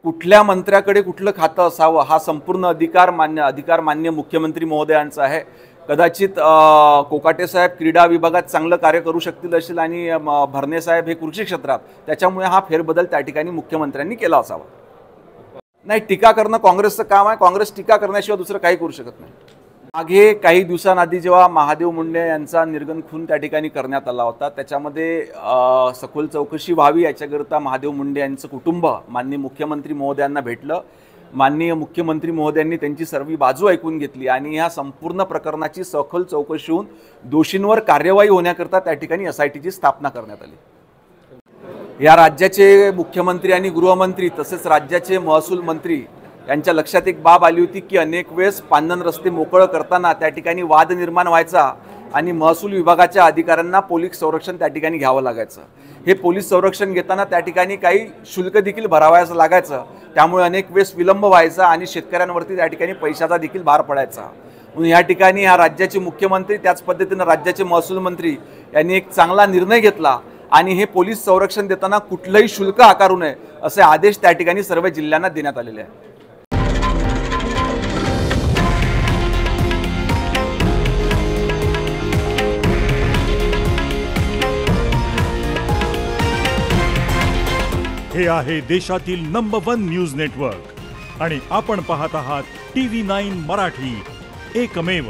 कुठल्या मंत्र्याकडे कुठलं खातं असावं हा संपूर्ण अधिकार मान्य मुख्यमंत्री महोदयांचा आहे। कदाचित कोकाटे साहेब क्रीडा विभागात चांगलं कार्य करू शकतील असेल आणि भरणे साहेब हे कृषी क्षेत्रात, त्याच्यामुळे हा फेरबदल त्या ठिकाणी मुख्यमंत्र्यांनी केला असावा। नाही, टीका करणं काँग्रेसचं काम आहे। काँग्रेस टीका करण्याशिवाय दुसरं काही करू शकत नाही। मागे काही दिवसांआधी जेव्हा महादेव मुंडे यांचा निर्गन खून त्या ठिकाणी करण्यात आला होता, त्याच्यामध्ये सखोल चौकशी व्हावी याच्याकरता महादेव मुंडे यांचं कुटुंब माननीय मुख्यमंत्री महोदयांना भेटलं। माननीय मुख्यमंत्री महोदयांनी त्यांची सर्व बाजू ऐकून घेतली आणि ह्या संपूर्ण प्रकरणाची सखोल चौकशी होऊन दोषींवर कार्यवाही होण्याकरता त्या ठिकाणी एसआयटीची स्थापना करण्यात आली। या राज्याचे मुख्यमंत्री आणि गृहमंत्री तसेच राज्याचे महसूल मंत्री यांच्या लक्षात एक बाब आली होती की अनेक वेळेस पांदन रस्ते मोकळं करताना त्या ठिकाणी वाद निर्माण व्हायचा आणि महसूल विभागाच्या अधिकाऱ्यांना पोलीस संरक्षण त्या ठिकाणी घ्यावं लागायचं। हे पोलीस संरक्षण घेताना त्या ठिकाणी काही शुल्क देखील भरावयाचं लागायचं, त्यामुळे अनेक वेळेस विलंब व्हायचा आणि शेतकऱ्यांवरती त्या ठिकाणी पैशाचा देखील भार पडायचा। म्हणून या ठिकाणी ह्या राज्याचे मुख्यमंत्री त्याच पद्धतीने राज्याचे महसूल मंत्री यांनी एक चांगला निर्णय घेतला आणि हे पोलीस संरक्षण देताना कुठलंही शुल्क आकारू नये असे आदेश त्या ठिकाणी सर्व जिल्ह्यांना देण्यात आलेले आहेत। हे आहे देशातील नंबर 1 न्यूज नेटवर्क आणि आपण पाहत आहात TV9 मराठी, एकमेव।